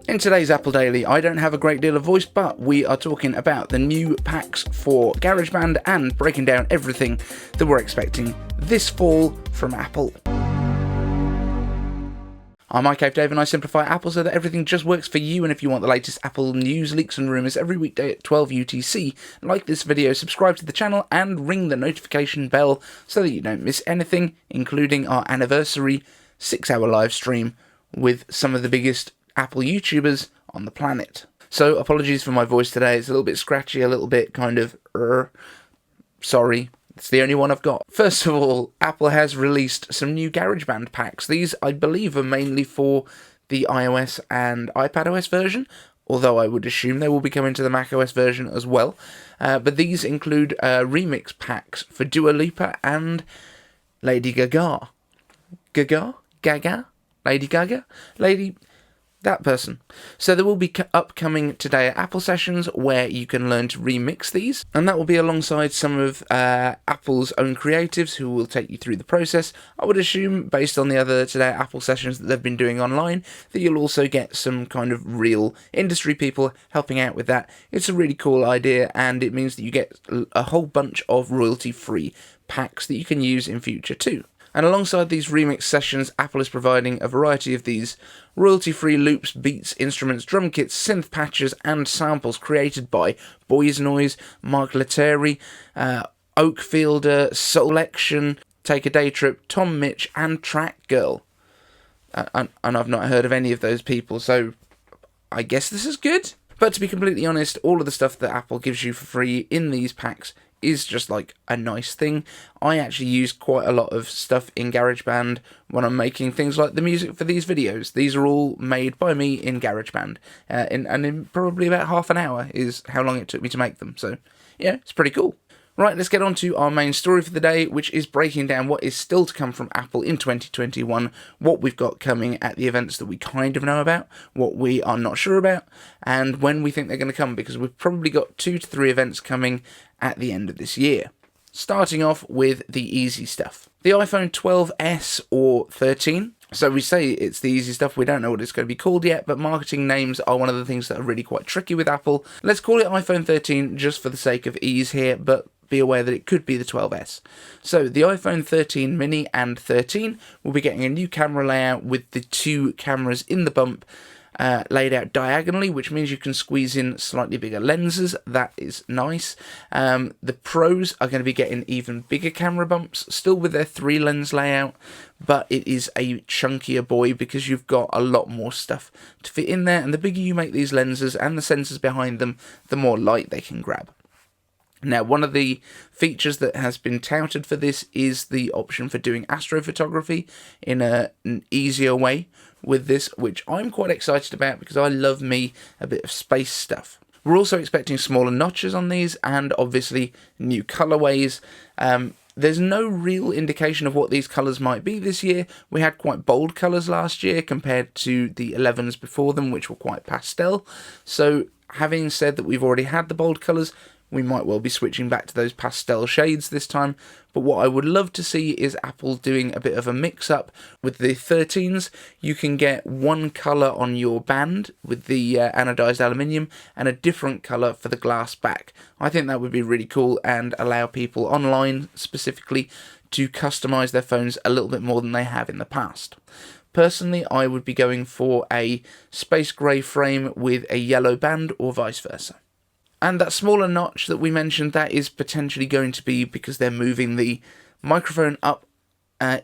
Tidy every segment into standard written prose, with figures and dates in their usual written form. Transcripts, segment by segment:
In today's Apple Daily, I don't have a great deal of voice, but we are talking about the new packs for GarageBand and breaking down everything that we're expecting this fall from Apple. I'm iCaversary and I simplify Apple so that everything just works for you, and if you want the latest Apple news, leaks and rumours every weekday at 12 UTC, like this video, subscribe to the channel and ring the notification bell so that you don't miss anything, including our anniversary 6-hour live stream with some of the biggest Apple YouTubers on the planet. So apologies for my voice today, it's a little bit scratchy, a little bit kind of sorry. It's the only one I've got. First of all, Apple has released some new GarageBand packs. These, I believe, are mainly for the iOS and iPadOS version, although I would assume they will be coming to the macOS version as well. But these include remix packs for Dua Lipa and Lady Gaga. Gaga? Lady Gaga? That person. So there will be upcoming today at Apple Sessions where you can learn to remix these, and that will be alongside some of Apple's own creatives who will take you through the process. I would assume, based on the other Today at Apple Sessions that they've been doing online, that you'll also get some kind of real industry people helping out with that. It's a really cool idea, and it means that you get a whole bunch of royalty-free packs that you can use in future too. And alongside these remix sessions, Apple is providing a variety of these royalty-free loops, beats, instruments, drum kits, synth patches, and samples created by Boys Noise, Mark Lettieri, Oakfielder, Selection, Take a Day Trip, Tom Mitch, and Track Girl. And I've not heard of any of those people, so I guess this is good. But to be completely honest, all of the stuff that Apple gives you for free in these packs is just like a nice thing. I actually use quite a lot of stuff in GarageBand when I'm making things like the music for these videos. These are all made by me in GarageBand, and in probably about half an hour is how long it took me to make them. So yeah, it's pretty cool. Right, let's get on to our main story for the day, which is breaking down what is still to come from Apple in 2021, what we've got coming at the events that we kind of know about, what we are not sure about, and when we think they're going to come, because we've probably got 2 to 3 events coming at the end of this year. Starting off with the easy stuff. The iPhone 12s or 13. So we say it's the easy stuff, we don't know what it's going to be called yet, but marketing names are one of the things that are really quite tricky with Apple. Let's call it iPhone 13 just for the sake of ease here, but be aware that it could be the 12s. So the iPhone 13 mini and 13 will be getting a new camera layout with the 2 cameras in the bump laid out diagonally, which means you can squeeze in slightly bigger lenses. That is nice. The Pros are going to be getting even bigger camera bumps, still with their 3 lens layout, but it is a chunkier boy because you've got a lot more stuff to fit in there, and the bigger you make these lenses and the sensors behind them, the more light they can grab. Now, one of the features that has been touted for this is the option for doing astrophotography in an easier way with this, which I'm quite excited about because I love me a bit of space stuff. We're also expecting smaller notches on these and obviously new colorways. There's no real indication of what these colours might be this year. We had quite bold colours last year compared to the 11s before them, which were quite pastel. So having said that we've already had the bold colours, we might well be switching back to those pastel shades this time, but what I would love to see is Apple doing a bit of a mix-up. With the 13s, you can get one colour on your band with the anodised aluminium and a different colour for the glass back. I think that would be really cool and allow people online specifically to customise their phones a little bit more than they have in the past. Personally, I would be going for a space grey frame with a yellow band or vice versa. And that smaller notch that we mentioned, that is potentially going to be because they're moving the microphone up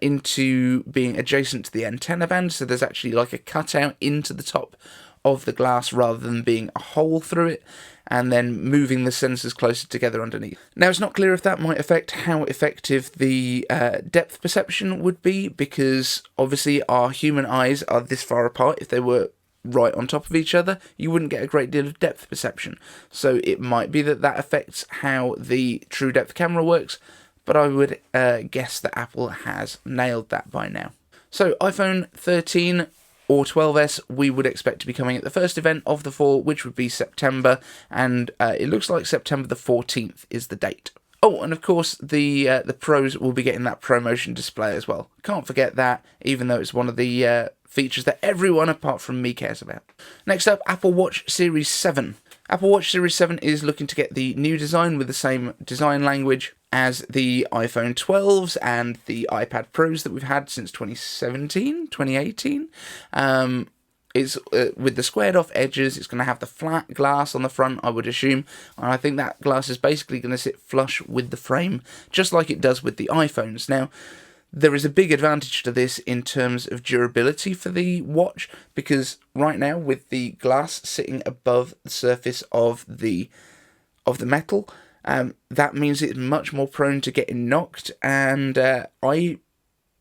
into being adjacent to the antenna band, so there's actually like a cutout into the top of the glass rather than being a hole through it, and then moving the sensors closer together underneath. Now, it's not clear if that might affect how effective the depth perception would be, because obviously our human eyes are this far apart. If they were right on top of each other, you wouldn't get a great deal of depth perception. So it might be that that affects how the true depth camera works, but I would guess that Apple has nailed that by now. So iPhone 13 or 12s we would expect to be coming at the first event of the fall, which would be September, and it looks like September the 14th is the date. Oh, and of course the Pros will be getting that ProMotion display as well. Can't forget that, even though it's one of the features that everyone apart from me cares about. Next up, Apple Watch Series 7. Apple Watch Series 7 is looking to get the new design with the same design language as the iPhone 12s and the iPad Pros that we've had since 2017, 2018. It's with the squared off edges. It's going to have the flat glass on the front, I would assume, and I think that glass is basically going to sit flush with the frame, just like it does with the iPhones. Now, there is a big advantage to this in terms of durability for the watch, because right now, with the glass sitting above the surface of the metal, that means it's much more prone to getting knocked, and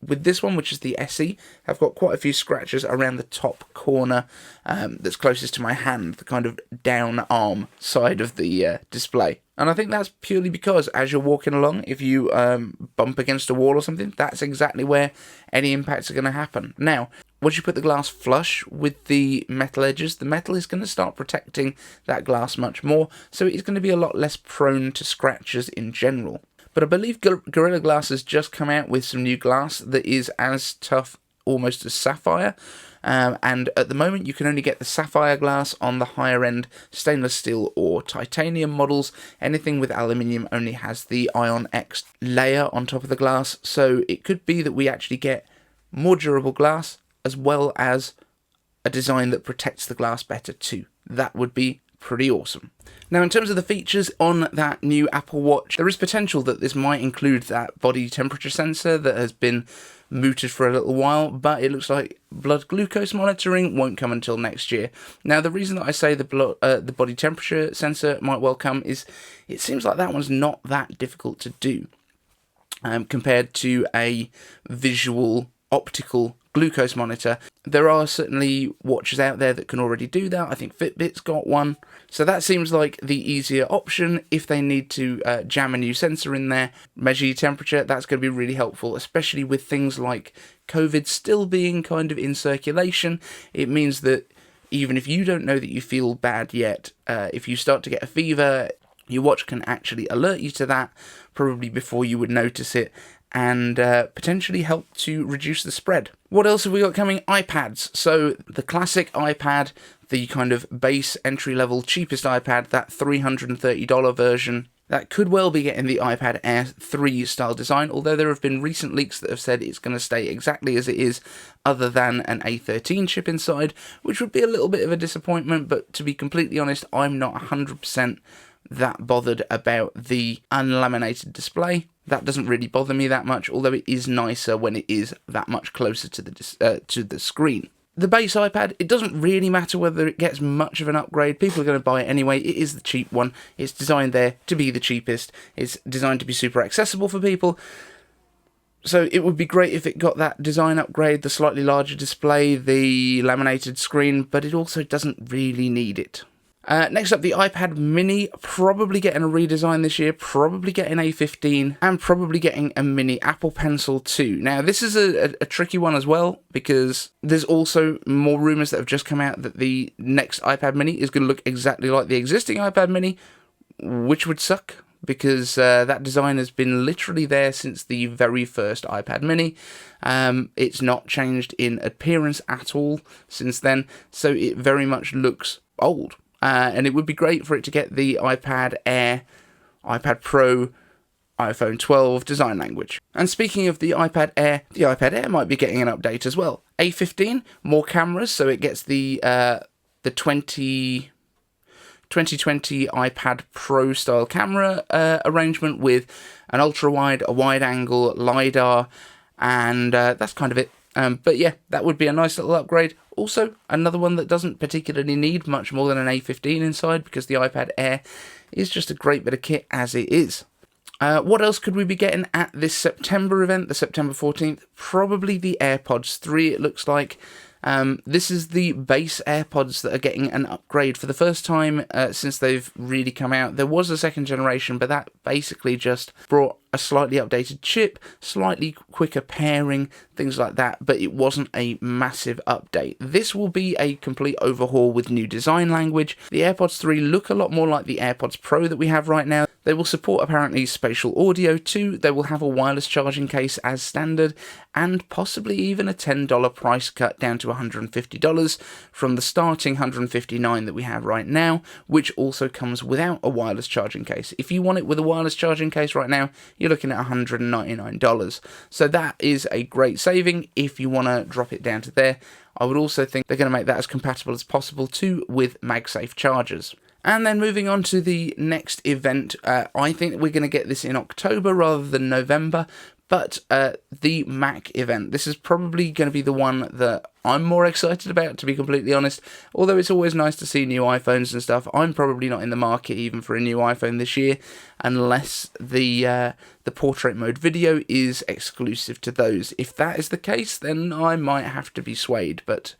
with this one, which is the SE, I've got quite a few scratches around the top corner that's closest to my hand, the kind of down arm side of the display. And I think that's purely because as you're walking along, if you bump against a wall or something, that's exactly where any impacts are going to happen. Now, once you put the glass flush with the metal edges, the metal is going to start protecting that glass much more, so it's going to be a lot less prone to scratches in general. But I believe Gorilla Glass has just come out with some new glass that is as tough almost as sapphire. And at the moment you can only get the sapphire glass on the higher end stainless steel or titanium models. Anything with aluminium only has the Ion X layer on top of the glass. So it could be that we actually get more durable glass as well as a design that protects the glass better too. That would be pretty awesome. Now, in terms of the features on that new Apple Watch, there is potential that this might include that body temperature sensor that has been mooted for a little while, but it looks like blood glucose monitoring won't come until next year. Now, the reason that I say the body temperature sensor might well come is it seems like that one's not that difficult to do compared to a visual optical glucose monitor. There are certainly watches out there that can already do that. I think Fitbit's got one. So that seems like the easier option. If they need to jam a new sensor in there, measure your temperature, that's going to be really helpful, especially with things like COVID still being kind of in circulation. It means that even if you don't know that you feel bad yet, if you start to get a fever, your watch can actually alert you to that, probably before you would notice it, and potentially help to reduce the spread. What else have we got coming? iPads. So the classic iPad, the kind of base entry-level cheapest iPad, that $330 version, that could well be getting the iPad Air 3 style design, although there have been recent leaks that have said it's going to stay exactly as it is, other than an A13 chip inside, which would be a little bit of a disappointment, but to be completely honest, I'm not 100% that bothered about the unlaminated display. That doesn't really bother me that much, although it is nicer when it is that much closer to the screen. The base iPad, it doesn't really matter whether it gets much of an upgrade. People are going to buy it anyway. It is the cheap one. It's designed there to be the cheapest. It's designed to be super accessible for people. So it would be great if it got that design upgrade, the slightly larger display, the laminated screen, but it also doesn't really need it. Next up, the iPad mini, probably getting a redesign this year, probably getting A15, and probably getting a mini Apple Pencil too. Now, this is a tricky one as well, because there's also more rumours that have just come out that the next iPad mini is going to look exactly like the existing iPad mini, which would suck, because that design has been literally there since the very first iPad mini. It's not changed in appearance at all since then, so it very much looks old. And it would be great for it to get the iPad Air, iPad Pro, iPhone 12 design language. And speaking of the iPad Air might be getting an update as well. A15, more cameras, so it gets the 2020 iPad Pro style camera arrangement with an ultra-wide, a wide-angle, LiDAR, and that's kind of it. But yeah, that would be a nice little upgrade. Also, another one that doesn't particularly need much more than an A15 inside, because the iPad Air is just a great bit of kit as it is. What else could we be getting at this September event, the September 14th? Probably the AirPods 3, it looks like. This is the base AirPods that are getting an upgrade for the first time since they've really come out. There was a second generation, but that basically just brought a slightly updated chip, slightly quicker pairing, things like that, but it wasn't a massive update. This will be a complete overhaul with new design language. The AirPods 3 look a lot more like the AirPods Pro that we have right now. They will support apparently spatial audio too. They will have a wireless charging case as standard, and possibly even a $10 price cut down to $150 from the starting $159 that we have right now, which also comes without a wireless charging case. If you want it with a wireless charging case right now, you're looking at $199. So that is a great saving if you want to drop it down to there. I would also think they're going to make that as compatible as possible too with MagSafe chargers. And then moving on to the next event, I think we're going to get this in October rather than November, but the Mac event. This is probably going to be the one that I'm more excited about, to be completely honest. Although it's always nice to see new iPhones and stuff, I'm probably not in the market even for a new iPhone this year, unless the portrait mode video is exclusive to those. If that is the case, then I might have to be swayed, but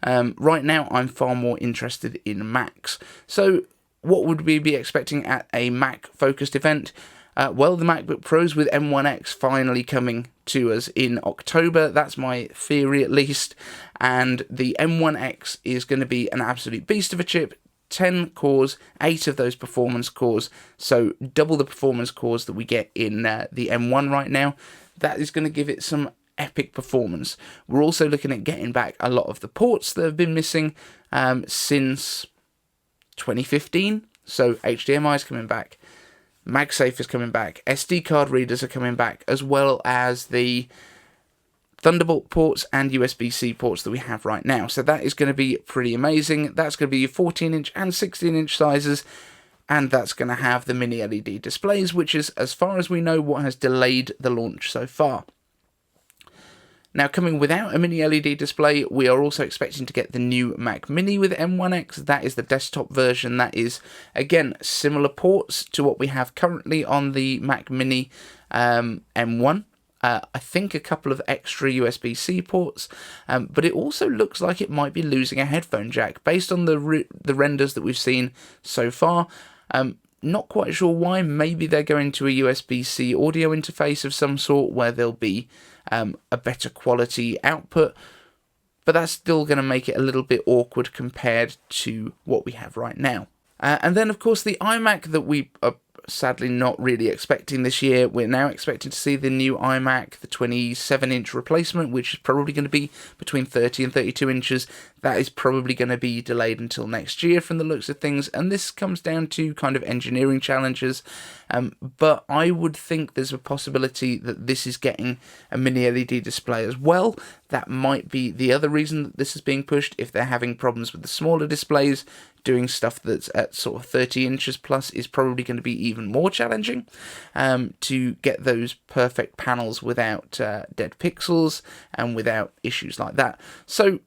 right now I'm far more interested in Macs. So what would we be expecting at a Mac-focused event? Well, the MacBook Pros with M1X finally coming to us in October. That's my theory, at least. And the M1X is going to be an absolute beast of a chip. 10 cores, 8 of those performance cores, so double the performance cores that we get in the M1 right now. That is going to give it some epic performance. We're also looking at getting back a lot of the ports that have been missing since 2015. So HDMI is coming back, MagSafe is coming back, SD card readers are coming back, as well as the Thunderbolt ports and USB-C ports that we have right now. So that is going to be pretty amazing. That's going to be 14-inch and 16-inch sizes, and that's going to have the mini LED displays, which is, as far as we know, what has delayed the launch so far. Now, coming without a mini LED display, we are also expecting to get the new Mac Mini with M1X. That is the desktop version. That is, again, similar ports to what we have currently on the Mac Mini M1. I think a couple of extra USB-C ports, but it also looks like it might be losing a headphone jack based on the renders that we've seen so far. Not quite sure why. Maybe they're going to a USB-C audio interface of some sort where there'll be a better quality output, but that's still going to make it a little bit awkward compared to what we have right now. And then, of course, the iMac that we are sadly not really expecting this year. We're now expecting to see the new iMac, the 27-inch replacement, which is probably going to be between 30 and 32 inches. That is probably going to be delayed until next year from the looks of things, and this comes down to kind of engineering challenges, but I would think there's a possibility that this is getting a mini LED display as well. That might be the other reason that this is being pushed. If they're having problems with the smaller displays, doing stuff that's at sort of 30 inches plus is probably going to be even more challenging to get those perfect panels without dead pixels and without issues like that. So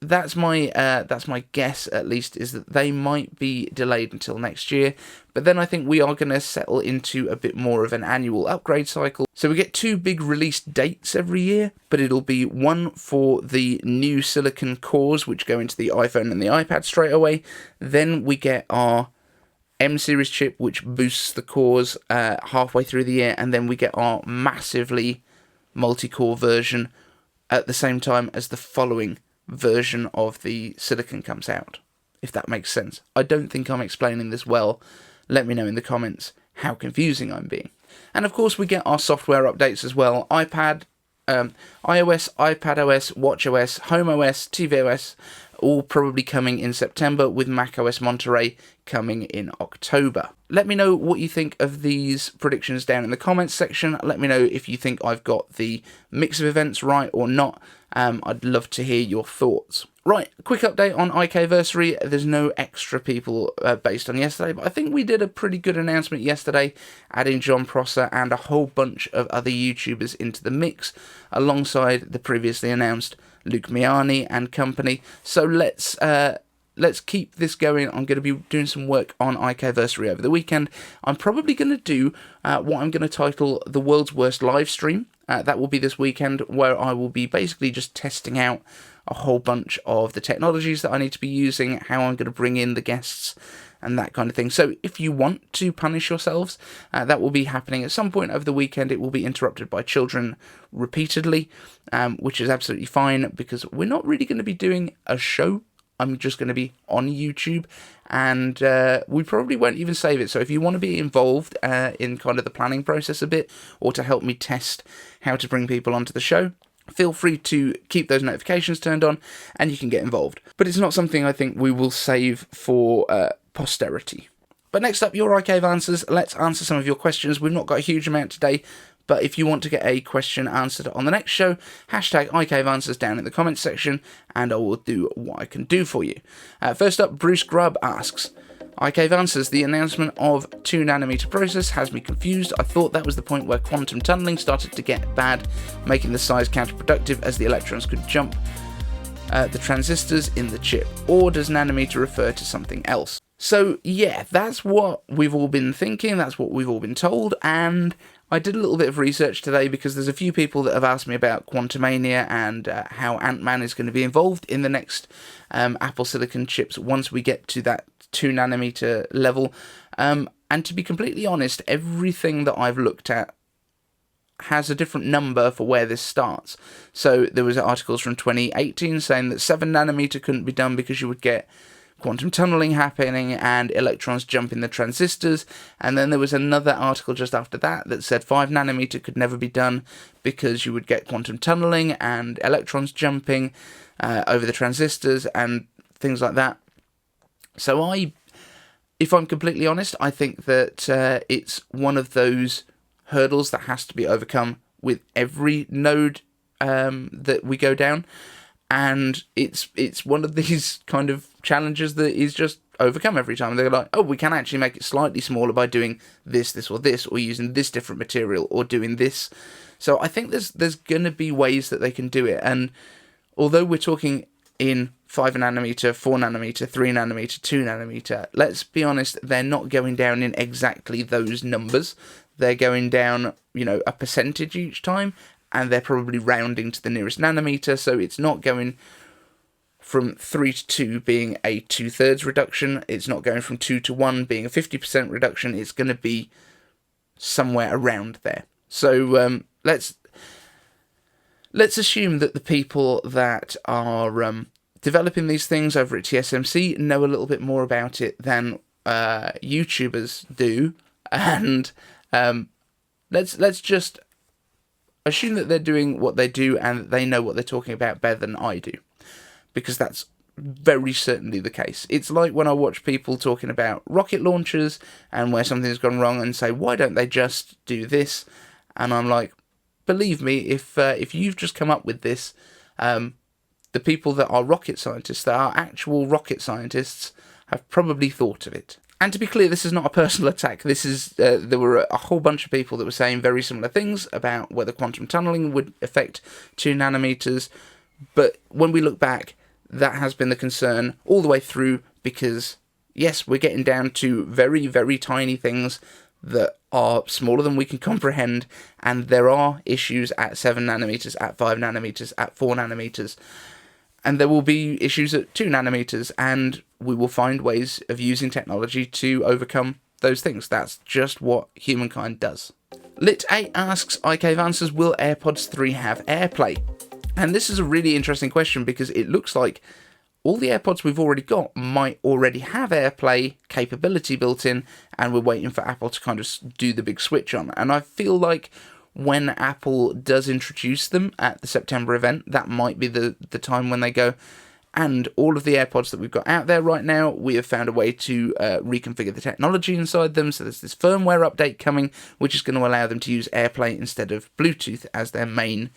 that's my guess, at least, is that they might be delayed until next year. But then I think we are going to settle into a bit more of an annual upgrade cycle. So we get 2 big release dates every year, but it'll be one for the new silicon cores, which go into the iPhone and the iPad straight away. Then we get our M series chip, which boosts the cores halfway through the year, and then we get our massively multi-core version at the same time as the following version of the silicon comes out, if that makes sense. I don't think I'm explaining this well. Let me know in the comments how confusing I'm being. And of course we get our software updates as well. iOS, iPadOS, WatchOS, homeOS, tvOS, all probably coming in September, with macOS Monterey coming in October. Let me know what you think of these predictions down in the comments section. Let me know if you think I've got the mix of events right or not. I'd love to hear your thoughts. Right, quick update on iCaversary. There's no extra people based on yesterday, but I think we did a pretty good announcement yesterday, adding John Prosser and a whole bunch of other YouTubers into the mix, alongside the previously announced Luke Miani and company. So let's keep this going. I'm going to be doing some work on iCaversary over the weekend. I'm probably going to do what I'm going to title the world's worst live stream. That will be this weekend, where I will be basically just testing out a whole bunch of the technologies that I need to be using, how I'm going to bring in the guests, and that kind of thing. So if you want to punish yourselves, that will be happening at some point over the weekend. It will be interrupted by children repeatedly, which is absolutely fine, because we're not really going to be doing a show. I'm just going to be on YouTube, and we probably won't even save it. So if you want to be involved in kind of the planning process a bit, or to help me test how to bring people onto the show, feel free to keep those notifications turned on, and you can get involved. But it's not something I think we will save for posterity. But next up, your iCave answers. Let's answer some of your questions. We've not got a huge amount today, but if you want to get a question answered on the next show, hashtag iCaveAnswers down in the comments section, and I will do what I can do for you. First up, Bruce Grubb asks, iCave Answers, the announcement of 2nm process has me confused. I thought that was the point where quantum tunneling started to get bad, making the size counterproductive as the electrons could jump the transistors in the chip. Or does nanometer refer to something else? So yeah, that's what we've all been thinking, that's what we've all been told, and I did a little bit of research today because there's a few people that have asked me about Quantumania and how Ant-Man is going to be involved in the next Apple Silicon chips once we get to that 2nm level. And to be completely honest, everything that I've looked at has a different number for where this starts. So there was articles from 2018 saying that 7nm couldn't be done because you would get quantum tunneling happening and electrons jumping the transistors, and then there was another article just after that that said 5nm could never be done because you would get quantum tunneling and electrons jumping over the transistors and things like that. So if I'm completely honest, I think that it's one of those hurdles that has to be overcome with every node that we go down. And it's one of these kind of challenges that is just overcome every time. They're like, oh, we can actually make it slightly smaller by doing this, this, or this, or using this different material, or doing this. So I think there's going to be ways that they can do it. And although we're talking in 5nm, 4nm, 3nm, 2nm, let's be honest, they're not going down in exactly those numbers. They're going down, a percentage each time, and they're probably rounding to the nearest nanometer, so it's not going from 3 to 2 being a 2/3 reduction, it's not going from 2 to 1 being a 50% reduction, it's going to be somewhere around there. So let's assume that the people that are developing these things over at TSMC know a little bit more about it than YouTubers do, and let's just assume that they're doing what they do and that they know what they're talking about better than I do, because that's very certainly the case. It's like when I watch people talking about rocket launchers and where something's gone wrong and say, why don't they just do this? And I'm like, believe me, if you've just come up with this, the people that are rocket scientists, that are actual rocket scientists, have probably thought of it. And to be clear, this is not a personal attack. This is there were a whole bunch of people that were saying very similar things about whether quantum tunneling would affect 2nm. But when we look back, that has been the concern all the way through, because yes, we're getting down to very, very tiny things that are smaller than we can comprehend, and there are issues at 7nm, at 5nm, at 4nm. And there will be issues at 2nm, and we will find ways of using technology to overcome those things. That's just what humankind does. Lit8 asks, iCave Answers, will AirPods 3 have AirPlay? And this is a really interesting question, because it looks like all the AirPods we've already got might already have AirPlay capability built in, and we're waiting for Apple to kind of do the big switch on. And I feel like when Apple does introduce them at the September event, that might be the time when they go, and all of the AirPods that we've got out there right now, we have found a way to reconfigure the technology inside them, so there's this firmware update coming, which is going to allow them to use AirPlay instead of Bluetooth as their main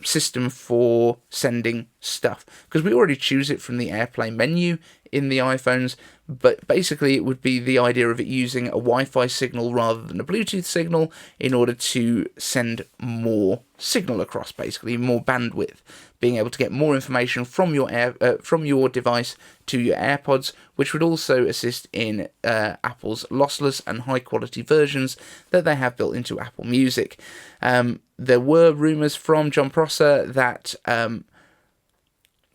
system for sending stuff, because we already choose it from the AirPlay menu in the iPhones, but basically it would be the idea of it using a Wi-Fi signal rather than a Bluetooth signal in order to send more signal across, basically more bandwidth, being able to get more information from your device to your AirPods, which would also assist in Apple's lossless and high quality versions that they have built into Apple Music. There were rumours from John Prosser that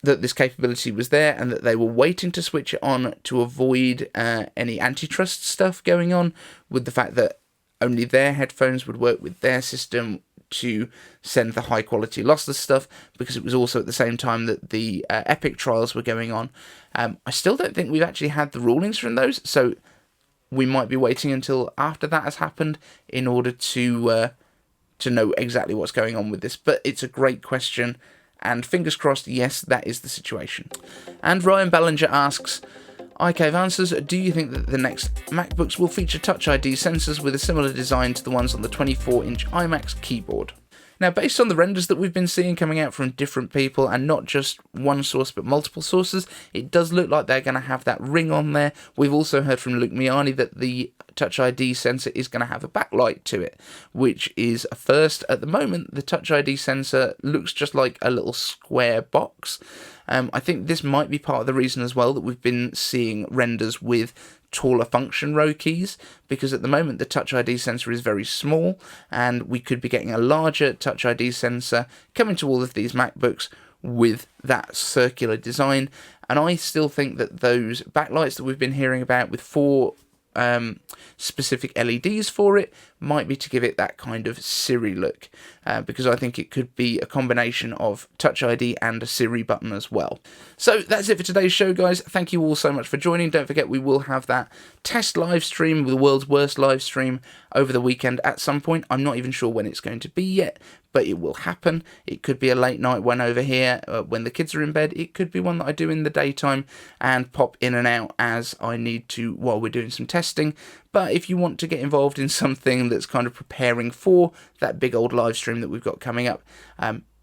that this capability was there and that they were waiting to switch it on to avoid any antitrust stuff going on, with the fact that only their headphones would work with their system to send the high quality lossless stuff, because it was also at the same time that the Epic trials were going on. I still don't think we've actually had the rulings from those, so we might be waiting until after that has happened in order to know exactly what's going on with this. But it's a great question, and fingers crossed, yes, that is the situation. And Ryan Ballinger asks, iCave answers, do you think that the next MacBooks will feature Touch ID sensors with a similar design to the ones on the 24-inch iMac's keyboard? Now, based on the renders that we've been seeing coming out from different people, and not just one source but multiple sources, it does look like they're going to have that ring on there. We've also heard from Luke Miani that the Touch ID sensor is going to have a backlight to it, which is a first. At the moment, the Touch ID sensor looks just like a little square box. I think this might be part of the reason as well that we've been seeing renders with taller function row keys, because at the moment the Touch ID sensor is very small, and we could be getting a larger Touch ID sensor coming to all of these MacBooks with that circular design. And I still think that those backlights that we've been hearing about with 4 specific LEDs for it might be to give it that kind of Siri look, because I think it could be a combination of Touch ID and a Siri button as well. So that's it for today's show, guys. Thank you all so much for joining. Don't forget, we will have that test live stream, the world's worst live stream, over the weekend at some point. I'm not even sure when it's going to be yet, but it will happen. It could be a late night one over here when the kids are in bed. It could be one that I do in the daytime and pop in and out as I need to while we're doing some testing. But if you want to get involved in something that's kind of preparing for that big old live stream that we've got coming up,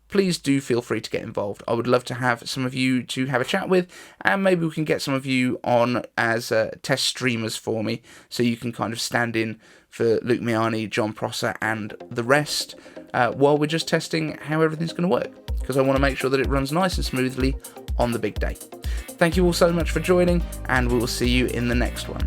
please do feel free to get involved. I would love to have some of you to have a chat with, and maybe we can get some of you on as test streamers for me, so you can kind of stand in for Luke Miani, John Prosser, and the rest while we're just testing how everything's going to work, because I want to make sure that it runs nice and smoothly on the big day. Thank you all so much for joining, and we will see you in the next one.